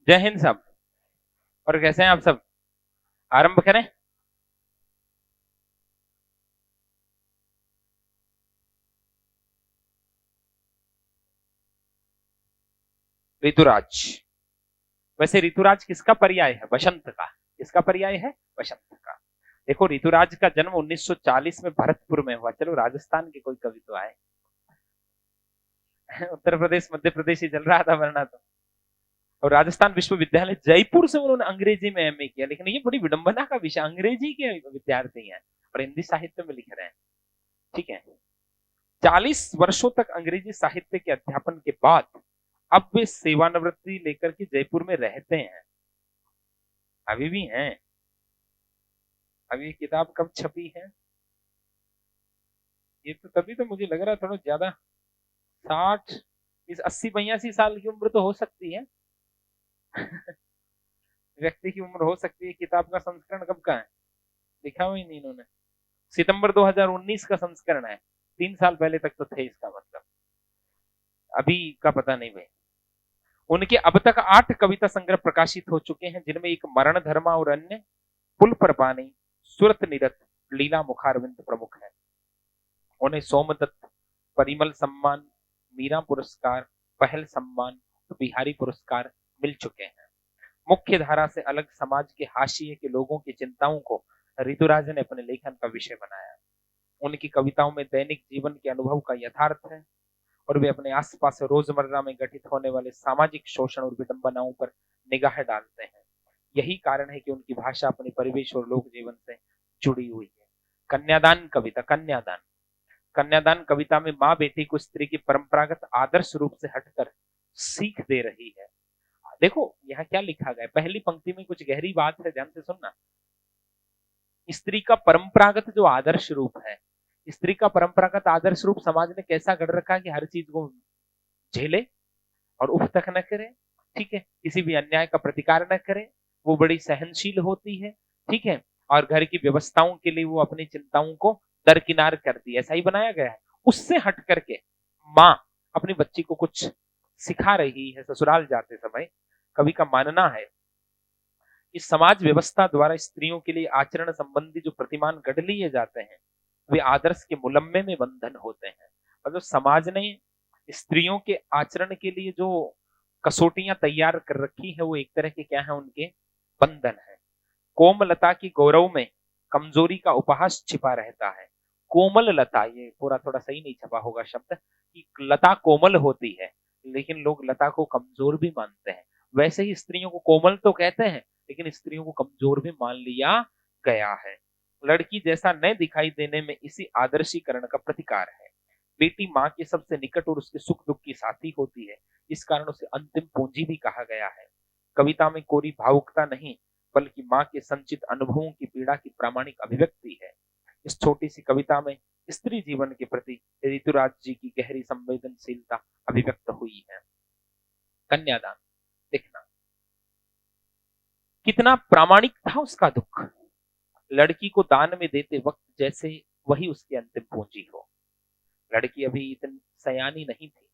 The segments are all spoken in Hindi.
जय हिंद सब। और कैसे हैं आप सब? आरंभ करें। ऋतुराज। वैसे ऋतुराज किसका पर्याय है? वसंत का। किसका पर्याय है? वसंत का। देखो, ऋतुराज का जन्म 1940 में भरतपुर में हुआ। चलो, राजस्थान के कोई कवि तो आए। उत्तर प्रदेश मध्य प्रदेश ही चल रहा था वरना तो। और राजस्थान विश्वविद्यालय जयपुर से उन्होंने अंग्रेजी में एमए किया। लेकिन ये बड़ी विडंबना का विषय, अंग्रेजी के विद्यार्थी हैं और हिंदी साहित्य में लिख रहे हैं। ठीक है। 40 वर्षों तक अंग्रेजी साहित्य के अध्यापन के बाद अब वे सेवानिवृत्ति लेकर के जयपुर में रहते हैं। अभी भी हैं। अब ये किताब कब छपी है? ये तो तभी तो मुझे लग रहा है थोड़ा ज्यादा, 60 इस 80 82 साल की उम्र तो हो सकती है। व्यक्ति की उम्र हो सकती है। किताब का संस्करण कब का है? लिखा हुआ ही नहीं इन्होंने। सितंबर 2019 का संस्करण है। 3 साल पहले तक तो थे, इसका मतलब अभी का पता नहीं भाई। उनके अब तक 8 कविता संग्रह प्रकाशित हो चुके हैं, जिनमें एक मरण धर्मा और अन्य, पुल पर पानी, सुरत निरत, लीला मुखारविंद प्रमुख है। उन्हें सोमदत्त, परिमल सम्मान, मीरा पुरस्कार, पहल सम्मान, तो बिहारी पुरस्कार मिल चुके हैं। मुख्य धारा से अलग समाज के हाशिए के लोगों की चिंताओं को ऋतुराज ने अपने लेखन का विषय बनाया। उनकी कविताओं में दैनिक जीवन के अनुभव का यथार्थ है और वे अपने आसपास रोजमर्रा में घटित होने वाले सामाजिक शोषण और विडंबनाओं पर निगाह डालते हैं। यही कारण है कि उनकी भाषा अपने परिवेश और लोक जीवन से जुड़ी हुई है। कन्यादान कविता। कन्यादान कविता में माँ बेटी को स्त्री की परंपरागत आदर्श रूप से हटकर सीख दे रही है। देखो यहाँ क्या लिखा गया, पहली पंक्ति में कुछ गहरी बात है, ध्यान से सुनना। स्त्री का परंपरागत जो आदर्श रूप है, स्त्री का परंपरागत आदर्श रूप समाज ने कैसा गढ़ रखा है कि हर चीज को झेले और उफ तक न करे। ठीक है। किसी भी अन्याय का प्रतिकार न करे। वो बड़ी सहनशील होती है। ठीक है। और घर की व्यवस्थाओं के लिए वो अपनी चिंताओं को दरकिनार करती है, ऐसा ही बनाया गया है। उससे हट करके माँ अपनी बच्ची को कुछ सिखा रही है। ससुराल जाते समय कवि का मानना है कि समाज व्यवस्था द्वारा स्त्रियों के लिए आचरण संबंधी जो प्रतिमान गढ़ लिए जाते हैं, वे आदर्श के मुलम्मे में बंधन होते हैं। मतलब समाज ने स्त्रियों के आचरण के लिए जो कसौटियां तैयार कर रखी है, वो एक तरह के क्या है, उनके बंधन है। कोमलता की गौरव में कमजोरी का उपहास छिपा रहता है। कोमल लता, ये पूरा थोड़ा सही नहीं छपा होगा शब्द, कि लता कोमल होती है लेकिन लोग लता को कमजोर भी मानते हैं। वैसे ही स्त्रियों को कोमल तो कहते हैं लेकिन स्त्रियों को कमजोर भी मान लिया गया है। लड़की जैसा न दिखाई देने में इसी आदर्शीकरण का प्रतिकार है। बेटी माँ के सबसे निकट और उसके सुख दुख की साथी होती है। इस कारण उसे अंतिम पूंजी भी कहा गया है। कविता में कोरी भावुकता नहीं बल्कि माँ के संचित अनुभवों की पीड़ा की प्रामाणिक अभिव्यक्ति है। इस छोटी सी कविता में स्त्री जीवन के प्रति ऋतुराज जी की गहरी संवेदनशीलता अभिव्यक्त हुई है। कन्यादान देखना, कितना प्रामाणिक था उसका दुख। लड़की को दान में देते वक्त जैसे वही उसकी अंतिम पूंजी हो। लड़की अभी इतनी सयानी नहीं थी,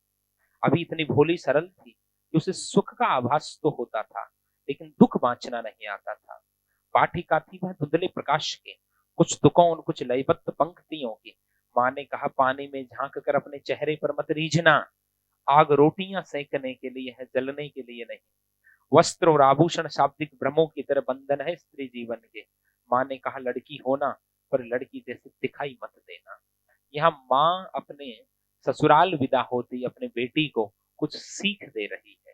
अभी इतनी भोली सरल थी कि उसे सुख का आभास तो होता था लेकिन दुख बांचना नहीं आता था। पाठिका थी वह धुंधले प्रकाश के, कुछ दुखों और कुछ लयबद्ध पंक्तियों की। माँ ने कहा, पानी में झांक कर अपने चेहरे पर मत रीझना, आग रोटियां सेकने के लिए है, जलने के लिए नहीं। वस्त्र और आभूषण शाब्दिक भ्रमों की तरह बंधन है स्त्री जीवन के। माँ ने कहा, लड़की होना पर लड़की जैसे दिखाई मत देना। यहाँ माँ अपने ससुराल विदा होती अपने बेटी को कुछ सीख दे रही है।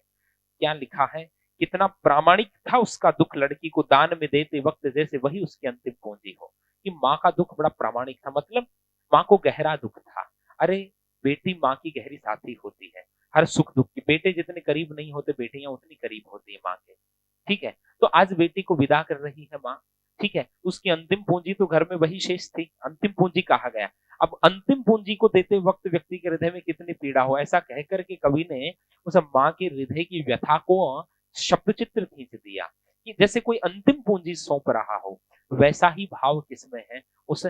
क्या लिखा है, कितना प्रामाणिक था उसका दुख लड़की को दान में देते वक्त जैसे वही उसकी अंतिम पूंजी हो। कि माँ का दुख बड़ा प्रामाणिक था, मतलब माँ को गहरा दुख था। अरे बेटी माँ की गहरी साथी होती है हर सुख दुख की। बेटे जितने करीब नहीं होते, बेटियां उतनी करीब होती है माँ के। ठीक है। तो आज बेटी को विदा कर रही है माँ। ठीक है। उसकी अंतिम पूंजी तो घर में वही शेष थी, अंतिम पूंजी कहा गया। अब अंतिम पूंजी को देते वक्त व्यक्ति के हृदय में कितनी पीड़ा हो, ऐसा कहकर के कवि ने उस माँ के हृदय की व्यथा को शब्द चित्र खींच दिया कि जैसे कोई अंतिम पूंजी सौंप रहा हो। वैसा ही भाव किसमें है, उस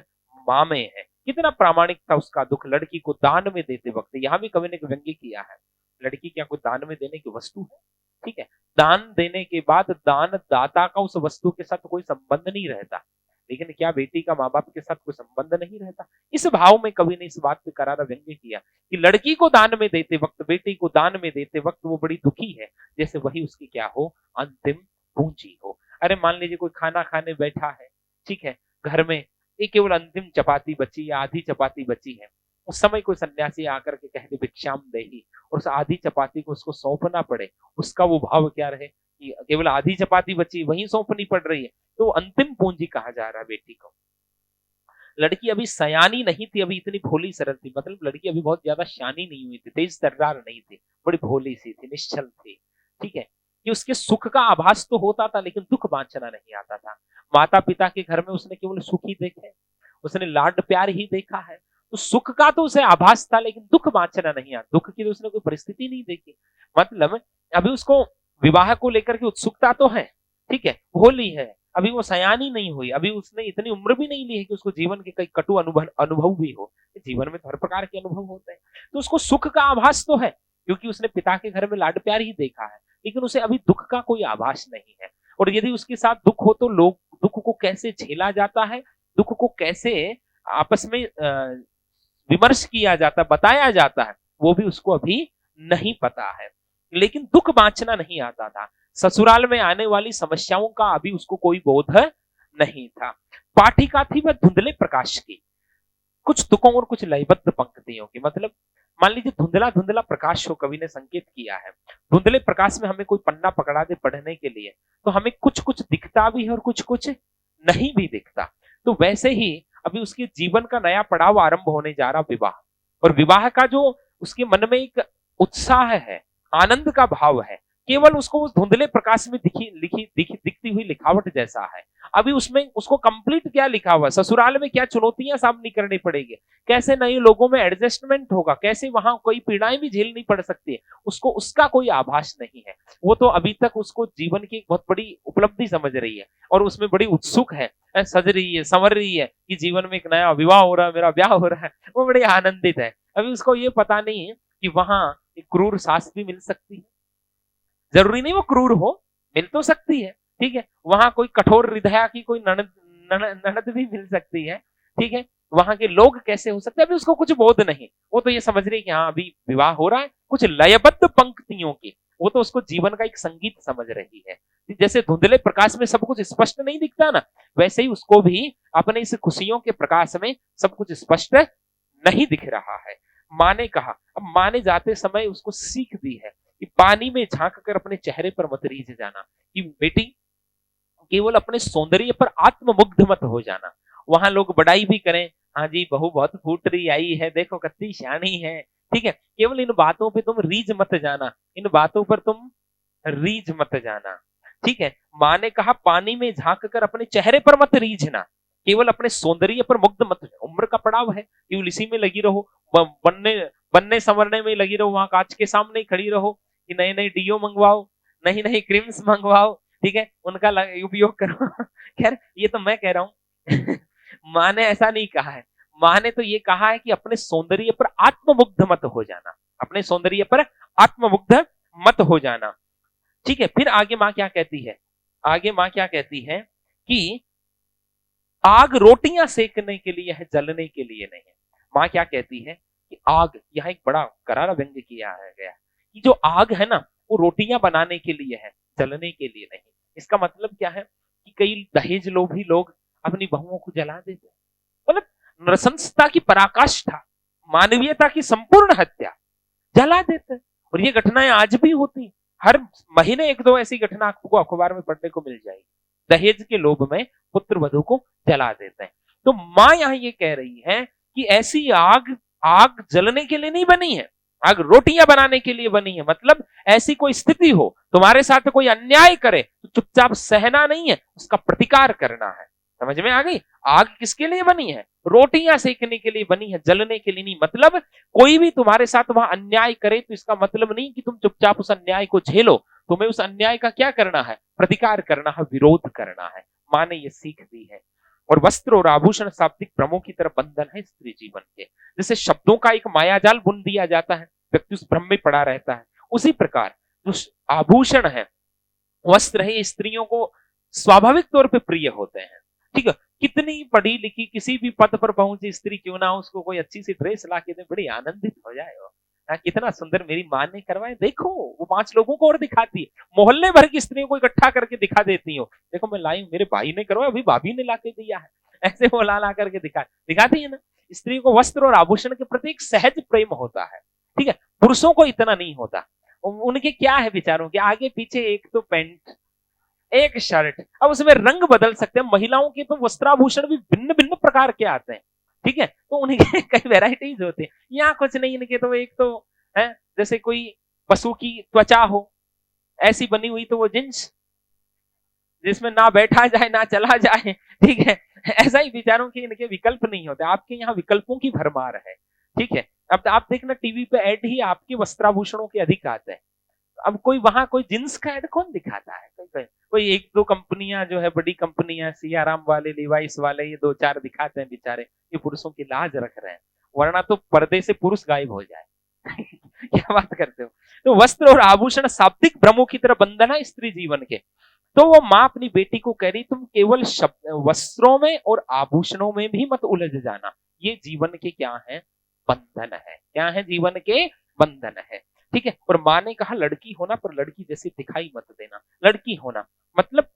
माँ में है। कितना प्रामाणिक था उसका दुख लड़की को दान में देते वक्त। यहाँ भी कवि ने व्यंग्य किया है, लड़की क्या कोई दान में देने की वस्तु है? ठीक है। दान देने के बाद दान दाता का उस वस्तु के साथ कोई संबंध नहीं रहता, लेकिन क्या बेटी का माँ बाप के साथ कोई संबंध नहीं रहता? इस भाव में कवि ने इस बात पे करारा व्यंग्य किया कि लड़की को दान में देते वक्त, बेटी को दान में देते वक्त वो बड़ी दुखी है, जैसे वही उसकी क्या हो, अंतिम पूंजी हो। अरे मान लीजिए कोई खाना खाने बैठा है, ठीक है, घर में एक केवल अंतिम चपाती बची या आधी चपाती बची है, उस समय कोई सन्यासी आकर के कह दे भिक्षाम देही, और उस आधी चपाती को उसको सौंपना पड़े, उसका वो भाव क्या रहे कि केवल आधी चपाती बची वहीं सौंपनी पड़ रही है, तो अंतिम पूंजी कहा जा रहा है बेटी को। लड़की अभी सयानी नहीं थी, अभी इतनी भोली सरल थी, मतलब लड़की अभी बहुत ज्यादा शानी नहीं हुई थी, तेज तर्रार नहीं थी, बड़ी भोली सी थी, निश्चल थी, ठीक है। कि उसके सुख का आभास तो होता था लेकिन दुख बांचना नहीं आता था। माता पिता के घर में उसने केवल सुख ही देखे, उसने लाड प्यार ही देखा है, तो सुख का तो उसे आभास था लेकिन दुख बांचना नहीं आता, दुख की तो उसने कोई परिस्थिति नहीं देखी। मतलब अभी उसको विवाह को लेकर के उत्सुकता तो है, ठीक है, भोली है, अभी वो सयानी नहीं हुई, अभी उसने इतनी उम्र भी नहीं ली है कि उसको जीवन के कई कटु अनुभव भी हो। जीवन में हर प्रकार के अनुभव होते हैं, तो उसको सुख का आभास तो है क्योंकि उसने पिता के घर में लाड प्यार ही देखा है, लेकिन उसे अभी दुख का कोई आभास नहीं है। और यदि उसके साथ दुख हो तो लोग दुख को कैसे झेला जाता है, दुख को कैसे आपस में विमर्श किया जाता, बताया जाता है, वो भी उसको अभी नहीं पता है। लेकिन दुख बांचना नहीं आता था, ससुराल में आने वाली समस्याओं का अभी उसको कोई बोध नहीं था। पाठिका थी वह धुंधले प्रकाश की, कुछ तुकों और कुछ लयबद्ध पंक्तियों की। मतलब मान लीजिए धुंधला धुंधला प्रकाश हो, कवि ने संकेत किया है, धुंधले प्रकाश में हमें कोई पन्ना पकड़ा दे पढ़ने के लिए तो हमें कुछ कुछ दिखता भी है और कुछ कुछ नहीं भी दिखता। तो वैसे ही अभी उसके जीवन का नया पड़ाव आरंभ होने जा रहा, विवाह, और विवाह का जो उसके मन में एक उत्साह है, आनंद का भाव है, केवल उसको उस धुंधले प्रकाश में दिखती हुई लिखावट जैसा है। अभी उसमें उसको कंप्लीट क्या लिखा हुआ, ससुराल में क्या चुनौतियां सामने करनी पड़ेगी, कैसे नए लोगों में एडजस्टमेंट होगा, कैसे वहां कोई पीड़ाएं भी झेलनी पड़ सकती है, उसको उसका कोई आभास नहीं है। वो तो अभी तक उसको जीवन की बहुत बड़ी उपलब्धि समझ रही है और उसमें बड़ी उत्सुक है, सज रही है, संवर रही है कि जीवन में एक नया विवाह हो रहा है, मेरा ब्याह हो रहा है, वो बड़ी आनंदित है। अभी उसको ये पता नहीं है कि वहां एक क्रूर सास भी मिल सकती है, जरूरी नहीं वो क्रूर हो, मिल तो सकती है, ठीक है, वहां कोई कठोर हृदया की कोई ननद भी मिल सकती है, ठीक है, वहां के लोग कैसे हो सकते हैं, अभी उसको कुछ बोध नहीं। वो तो ये समझ रही है कि हाँ अभी विवाह हो रहा है, कुछ लयबद्ध पंक्तियों की, वो तो उसको जीवन का एक संगीत समझ रही है। जैसे धुंधले प्रकाश में सब कुछ स्पष्ट नहीं दिखता ना, वैसे ही उसको भी अपने इस खुशियों के प्रकाश में सब कुछ स्पष्ट नहीं दिख रहा है। माँ ने कहा, अब माँ ने जाते समय उसको सीख दी है कि पानी में झांक कर अपने चेहरे पर मत रीझ जाना, कि बेटी केवल अपने सौंदर्य पर आत्ममुग्ध मत हो जाना। वहां लोग बड़ाई भी करें, हाँ जी बहू बहुत फूट रही आई है, देखो कितनी शानी है, ठीक है, केवल इन बातों पे तुम रीझ मत जाना, इन बातों पर तुम रीझ मत जाना, ठीक है। माँ ने कहा पानी में झांक कर अपने चेहरे पर मत रीझना, केवल अपने सौंदर्य पर मुग्ध मत, उम्र का पड़ाव है, केवल इसी में लगी रहो, बनने बनने संवरने में लगी रहो, वहां कांच के सामने खड़ी रहो कि नए नए डीओ मंगवाओ, नई नई क्रीम्स मंगवाओ, ठीक है, उनका उपयोग करो। खैर ये तो मैं कह रहा हूं। माँ ने ऐसा नहीं कहा है, माँ ने तो ये कहा है कि अपने सौंदर्य पर आत्ममुग्ध मत हो जाना, अपने सौंदर्य पर आत्ममुग्ध मत हो जाना, ठीक है। फिर आगे माँ क्या कहती है, आगे माँ क्या कहती है कि आग रोटियां सेकने के लिए है, जलने के लिए नहीं है। माँ क्या कहती है कि आग, यहाँ एक बड़ा करारा व्यंग्य किया गया कि जो आग है ना वो रोटियां बनाने के लिए है, जलने के लिए नहीं। इसका मतलब क्या है कि कई दहेज लोभी लोग अपनी बहुओं को जला देते, मतलब नृशंसता की पराकाष्ठा, मानवीयता की संपूर्ण हत्या, जला देते। और ये घटनाएं आज भी होती, हर महीने एक दो ऐसी घटना आपको अखबार में पढ़ने को मिल जाएगी, दहेज के लोभ में पुत्र वधू को जला देते हैं। तो माँ यहाँ ये कह रही है कि ऐसी आग, आग जलने के लिए नहीं बनी है, आग रोटियां बनाने के लिए बनी है। मतलब ऐसी कोई स्थिति हो, तुम्हारे साथ कोई अन्याय करे तो चुपचाप सहना नहीं है, उसका प्रतिकार करना है। समझ में आ गई? आग किसके लिए बनी है? रोटियां सेकने के लिए बनी है, जलने के लिए नहीं। मतलब कोई भी तुम्हारे साथ वहां अन्याय करे तो इसका मतलब नहीं कि तुम चुपचाप उस अन्याय को झेलो, तुम्हें उस अन्याय का क्या करना है? प्रतिकार करना है, विरोध करना है। माँ ने ये सीख दी है। और वस्त्र और आभूषण शाब्दिक भ्रमों की तरह बंधन है स्त्री जीवन के। जैसे शब्दों का एक मायाजाल बुन दिया जाता है, व्यक्ति उस भ्रम में पड़ा रहता है, उसी प्रकार जो आभूषण है, वस्त्र है, स्त्रियों को स्वाभाविक तौर पे प्रिय होते हैं। ठीक है, कितनी पढ़ी लिखी किसी भी पद पर पहुंची स्त्री क्यों ना हो, उसको कोई अच्छी सी ड्रेस ला के दे, बड़ी आनंदित हो जाए वो। कितना सुंदर मेरी माँ ने करवाए, देखो वो 5 लोगों को और दिखाती है, मोहल्ले भर की स्त्रियों को इकट्ठा करके दिखा देती हो, देखो मैं लाई हूं, मेरे भाई ने करवाया, अभी भाभी ने ला के दिया है, ऐसे वो ला करके दिखाती है ना। स्त्री को वस्त्र और आभूषण के प्रति एक सहज प्रेम होता है। ठीक है, पुरुषों को इतना नहीं होता। उनके क्या है विचारों के, आगे पीछे एक तो पैंट, एक शर्ट, अब उसमें रंग बदल सकते हैं। महिलाओं के तो वस्त्राभूषण भी भिन्न भिन्न प्रकार के आते हैं। ठीक है, तो उनके कई वेराइटीज होती है। यहाँ कुछ नहीं, इनके तो एक तो है जैसे कोई पशु की त्वचा हो ऐसी बनी हुई, तो वो जींस जिसमें ना बैठा जाए ना चला जाए। ठीक है, ऐसा ही विचारों के इनके विकल्प नहीं होते। आपके यहाँ विकल्पों की भरमार है। ठीक है, अब आप देखना टीवी पे ऐड ही आपके वस्त्राभूषणों के अधिक आते हैं। अब कोई वहां कोई जींस का ऐड कौन दिखाता है? कोई 1-2 कंपनियां जो है, बड़ी कंपनियां, सियाराम वाले, लिवाइस वाले, ये 2-4 दिखाते हैं बेचारे, ये पुरुषों की लाज रख रहे हैं, वरना तो पर्दे से पुरुष गायब हो जाए। क्या बात करते हो? तो वस्त्र और आभूषण शाब्दिक भ्रमों की तरह बंधन है स्त्री जीवन के। तो वो माँ अपनी बेटी को कह रही, तुम केवल वस्त्रों में और आभूषणों में भी मत उलझ जाना, ये जीवन के क्या है? बंधन है। क्या है? जीवन के बंधन है। ठीक है, और माँ ने कहा लड़की होना, पर लड़की जैसी दिखाई मत देना। लड़की होना मतलब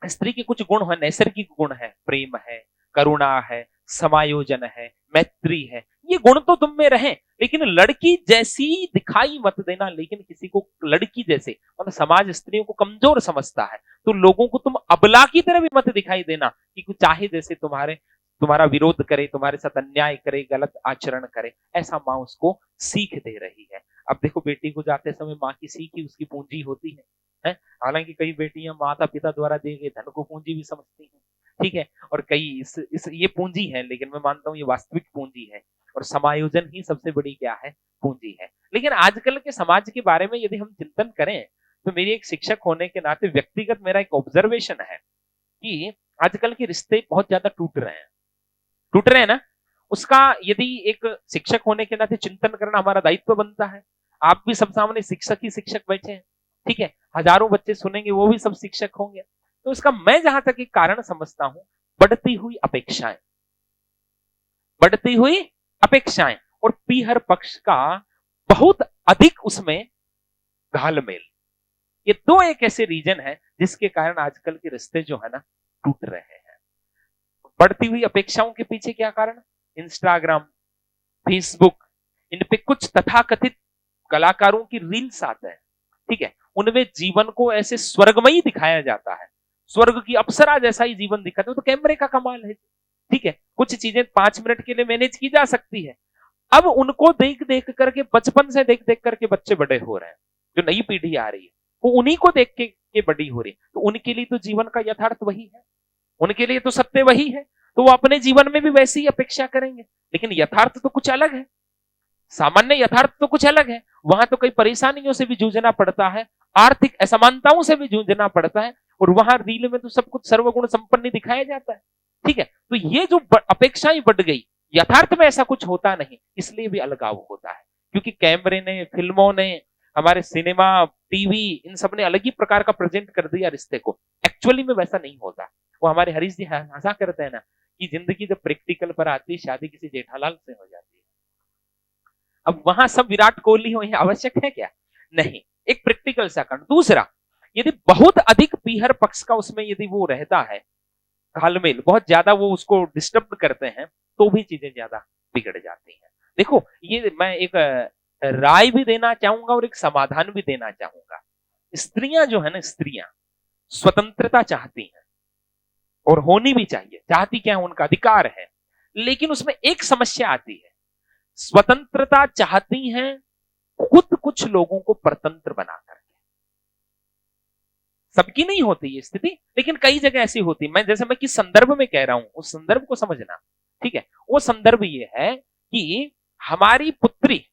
स्त्री के कुछ गुण है, नैसर्गिक गुण है, प्रेम है, करुणा है, समायोजन है, मैत्री है, ये गुण तो तुम में रहे, लेकिन लड़की जैसी दिखाई मत देना। लेकिन किसी को लड़की जैसे, मतलब समाज स्त्रियों को कमजोर समझता है, तो लोगों को तुम अबला की तरह भी मत दिखाई देना कि कुछ चाहे जैसे तुम्हारा विरोध करे, तुम्हारे साथ अन्याय करे, गलत आचरण करे। ऐसा माँ उसको सीख दे रही है। अब देखो, बेटी को जाते समय माँ की सीख ही उसकी पूंजी होती है? हालांकि कई बेटियां माता पिता द्वारा दिए गए धन को पूंजी भी समझती हैं। ठीक है, और कई इस ये पूंजी है, लेकिन मैं मानता हूं ये वास्तविक पूंजी है, और समायोजन ही सबसे बड़ी क्या है? पूंजी है। लेकिन आजकल के समाज के बारे में यदि हम चिंतन करें, तो मेरी एक शिक्षक होने के नाते व्यक्तिगत मेरा एक ऑब्जर्वेशन है कि आजकल के रिश्ते बहुत ज्यादा टूट रहे हैं ना। उसका यदि एक शिक्षक होने के नाते चिंतन करना हमारा दायित्व बनता है। आप भी सब सामने शिक्षक ही शिक्षक बैठे हैं। ठीक है, हजारों बच्चे सुनेंगे, वो भी सब शिक्षक होंगे। तो इसका मैं जहां तक एक कारण समझता हूं, बढ़ती हुई अपेक्षाएं और पीहर पक्ष का बहुत अधिक उसमें घालमेल, ये 2 एक ऐसे रीजन है जिसके कारण आजकल के रिश्ते जो है ना टूट रहे हैं। बढ़ती हुई अपेक्षाओं के पीछे क्या कारण? इंस्टाग्राम, फेसबुक, इन पे कुछ तथाकथित कलाकारों की रील्स आते हैं। ठीक है, उनमें जीवन को ऐसे स्वर्गमयी दिखाया जाता है, स्वर्ग की अप्सरा जैसा ही जीवन दिखाते हैं। तो कैमरे का कमाल है। ठीक है, कुछ चीजें 5 मिनट के लिए मैनेज की जा सकती है। अब उनको देख देख करके, बचपन से देख देख करके बच्चे बड़े हो रहे हैं। जो नई पीढ़ी आ रही है वो उन्हीं को देख के बड़ी हो रही है। तो उनके लिए तो जीवन का यथार्थ वही है, उनके लिए तो सत्य वही है, तो वो अपने जीवन में भी वैसी ही अपेक्षा करेंगे। लेकिन यथार्थ तो कुछ अलग है, सामान्य यथार्थ तो कुछ अलग है। वहां तो कई परेशानियों से भी जूझना पड़ता है, आर्थिक असमानताओं से भी जूझना पड़ता है, और वहां रील में तो सब कुछ सर्वगुण संपन्न दिखाया जाता है। ठीक है, तो ये जो अपेक्षाएं बढ़ गई, यथार्थ में ऐसा कुछ होता नहीं, इसलिए भी अलगाव होता है। क्योंकि कैमरे ने, फिल्मों ने, हमारे सिनेमा, टीवी, इन सब ने अलग ही प्रकार का प्रेजेंट कर दिया रिश्ते को। एक्चुअली में वैसा नहीं होता। वो हमारे हरीश जी हंसा करते हैं ना कि जिंदगी जब प्रैक्टिकल पर आती है, शादी किसी जेठालाल से हो जाती है। अब वहां सब विराट कोहली हो, आवश्यक है क्या? नहीं। एक प्रैक्टिकल सा कारण। दूसरा, यदि बहुत अधिक पीहर पक्ष का उसमें यदि वो रहता है, घालमेल बहुत ज्यादा वो उसको डिस्टर्ब करते हैं, तो भी चीजें ज्यादा बिगड़ जाती हैं। देखो, ये मैं एक राय भी देना चाहूंगा और एक समाधान भी देना चाहूंगा। स्त्रियां जो है ना, स्त्रियां स्वतंत्रता चाहती हैं, और होनी भी चाहिए। चाहती क्या है? उनका अधिकार है। लेकिन उसमें एक समस्या आती है, स्वतंत्रता चाहती हैं खुद कुछ लोगों को परतंत्र बना करके। सबकी नहीं होती ये स्थिति, लेकिन कई जगह ऐसी होती। मैं किस संदर्भ में कह रहा हूं, उस संदर्भ को समझना। ठीक है, वो संदर्भ ये है कि हमारी पुत्री,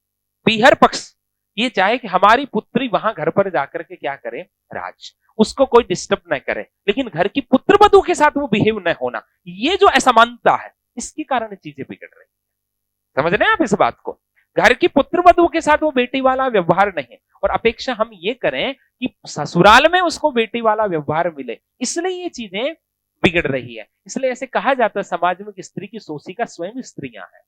पीहर पक्ष ये चाहे कि हमारी पुत्री वहां घर पर जाकर के क्या करे? राज, उसको कोई डिस्टर्ब न करे, लेकिन घर की पुत्र वधू के साथ वो बिहेव न होना। ये जो असमानता है, इसके कारण चीजें बिगड़ रही है। समझ रहे हैं आप इस बात को? घर की पुत्र वधू के साथ वो बेटी वाला व्यवहार नहीं, और अपेक्षा हम ये करें कि ससुराल में उसको बेटी वाला व्यवहार मिले, इसलिए ये चीजें बिगड़ रही है। इसलिए ऐसे कहा जाता है समाज में कि स्त्री की सोचिका स्वयं स्त्रियां हैं,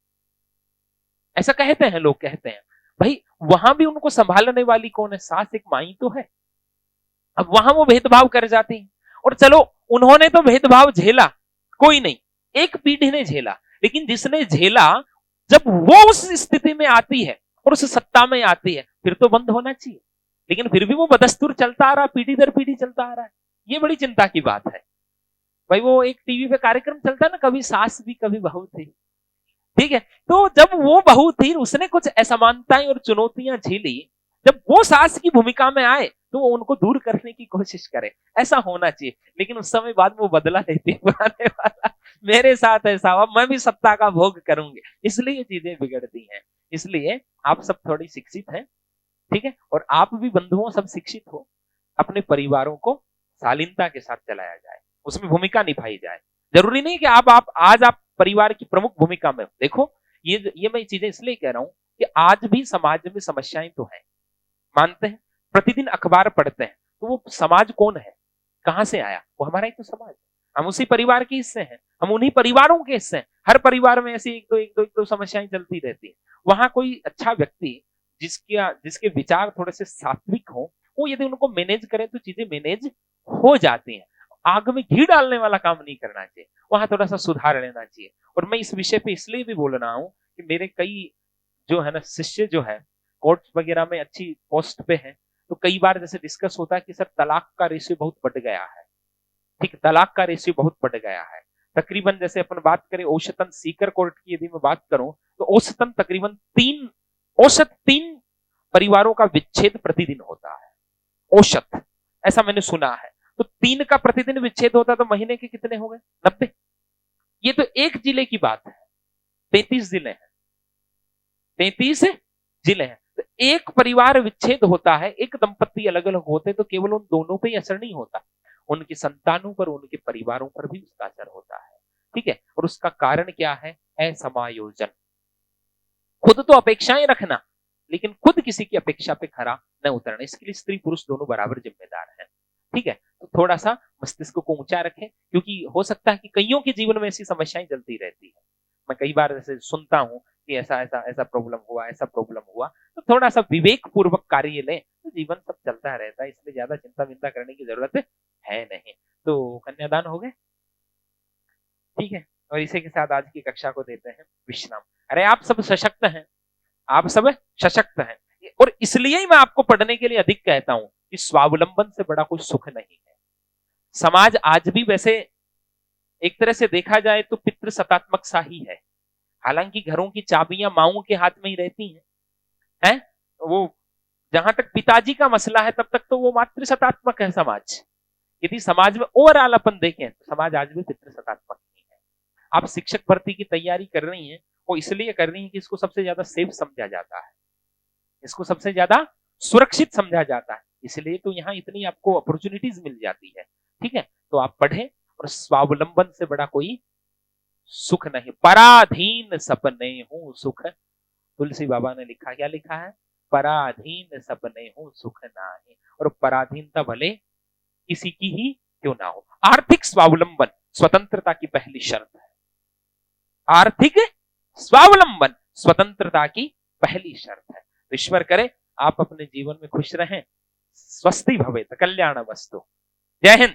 ऐसा कहते हैं लोग, कहते हैं। भाई वहां भी उनको संभालने वाली कौन है? सास एक माई तो है। अब वहां वो भेदभाव कर जाती है, और चलो उन्होंने तो भेदभाव झेला, कोई नहीं, एक पीढ़ी ने झेला, लेकिन जिसने झेला जब वो उस स्थिति में आती है और उस सत्ता में आती है, फिर तो बंद होना चाहिए, लेकिन फिर भी वो बदस्तूर चलता आ रहा, पीढ़ी दर पीढ़ी चलता आ रहा है। ये बड़ी चिंता की बात है। भाई वो एक टीवी पे कार्यक्रम चलता है ना, कभी सास भी कभी बहू थी, ठीक है, तो जब वो बहू थी उसने कुछ असमानताएं और चुनौतियां झेली, जब वो सास की भूमिका में आए तो वो उनको दूर करने की कोशिश करे, ऐसा होना चाहिए। लेकिन उस समय बाद वो बदला लेती है पुराने वाला, मेरे साथ ऐसा हुआ, मैं भी सत्ता का भोग करूंगी, इसलिए ये चीजें बिगड़ती हैं। इसलिए आप सब थोड़ी शिक्षित हैं, ठीक है, और आप भी बंधुओं सब शिक्षित हो, अपने परिवारों को शालीनता के साथ चलाया जाए, उसमें भूमिका निभाई जाए। जरूरी नहीं कि आप आज आप परिवार की प्रमुख भूमिका में। देखो ये मैं चीजें इसलिए कह रहा हूं कि आज भी समाज में समस्याएं तो हैं, मानते हैं, प्रतिदिन अखबार पढ़ते हैं, तो वो समाज कौन है, कहां से आया? वो हमारा ही तो समाज है, हम उसी परिवार के हिस्से हैं, हम उन्हीं परिवारों के हिस्से हैं। हर परिवार में ऐसी एक दो समस्याएं चलती रहती है। वहां कोई अच्छा व्यक्ति जिसके विचार थोड़े से सात्विक हो, वो यदि उनको मैनेज करे तो चीजें मैनेज हो जाती हैं। आग में घी डालने वाला काम नहीं करना चाहिए, वहां थोड़ा सा सुधार लेना चाहिए। और मैं इस विषय पे इसलिए भी बोल रहा हूं कि मेरे कई जो है ना शिष्य जो है कोर्ट वगैरह में अच्छी पोस्ट पे हैं, तो कई बार जैसे डिस्कस होता है कि सर तलाक का रेशियो बहुत बढ़ गया है, ठीक, तलाक का रेशियो बहुत बढ़ गया है। तकरीबन जैसे अपन बात करें औसतन सीकर कोर्ट की यदि मैं बात करूं तो औसतन तकरीबन तीन परिवारों का विच्छेद प्रतिदिन होता है, औसत, ऐसा मैंने सुना है। तो 3 का प्रतिदिन विच्छेद होता तो महीने के कितने हो गए? 90। ये तो एक जिले की बात है, 33 जिले हैं, 33 जिले हैं, तो एक परिवार विच्छेद होता है, एक दंपत्ति अलग अलग होते तो केवल उन दोनों पे असर नहीं होता, उनकी संतानों पर, उनके परिवारों पर भी उसका असर होता है, ठीक है। और उसका कारण क्या है? असमायोजन। खुद तो अपेक्षाएं रखना, लेकिन खुद किसी की अपेक्षा पे खरा न उतरना। इसके लिए स्त्री पुरुष दोनों बराबर जिम्मेदार हैं, ठीक है। तो थोड़ा सा मस्तिष्क को ऊंचा रखें, क्योंकि हो सकता है कि कईयों के जीवन में ऐसी समस्याएं चलती रहती है। मैं कई बार ऐसे सुनता हूं कि ऐसा ऐसा ऐसा प्रॉब्लम हुआ, ऐसा प्रॉब्लम हुआ, तो थोड़ा सा विवेक पूर्वक कार्य लें तो जीवन सब चलता रहता है, इसलिए ज्यादा चिंता विंता करने की जरूरत है नहीं। तो कन्यादान हो गए, ठीक है, और इसी के साथ आज की कक्षा को देते हैं विश्राम। अरे आप सब सशक्त हैं, आप सब सशक्त हैं, और इसलिए ही मैं आपको पढ़ने के लिए अधिक कहता हूं कि स्वावलंबन से बड़ा कोई सुख नहीं है। समाज आज भी वैसे एक तरह से देखा जाए तो पितृ सत्तात्मक सा ही है, हालांकि घरों की चाबियां माओं के हाथ में ही रहती हैं, वो जहां तक पिताजी का मसला है तब तक तो वो मातृ सत्तात्मक है समाज। यदि समाज में ओवरऑल अपन देखें तो समाज आज भी पितृ सत्तात्मक ही है। आप शिक्षक भर्ती की तैयारी कर रही हैं, वो इसलिए कर रही हैं कि इसको सबसे ज्यादा सेफ समझा जाता है, इसको सबसे ज्यादा सुरक्षित समझा जाता है, इसलिए तो यहाँ इतनी आपको अपॉर्चुनिटीज मिल जाती है, ठीक है। तो आप पढ़ें, और स्वावलंबन से बड़ा कोई सुख नहीं। पराधीन सपने हूं सुख, तुलसी बाबा ने लिखा, क्या लिखा है? पराधीन सपने हूं सुख नाही, और पराधीनता भले किसी की ही क्यों ना हो। आर्थिक स्वावलंबन स्वतंत्रता की पहली शर्त है, आर्थिक स्वावलंबन स्वतंत्रता की पहली शर्त है। ईश्वर करे आप अपने जीवन में खुश रहें। स्वस्ति भवेत, कल्याण वस्तु। जय हिंद।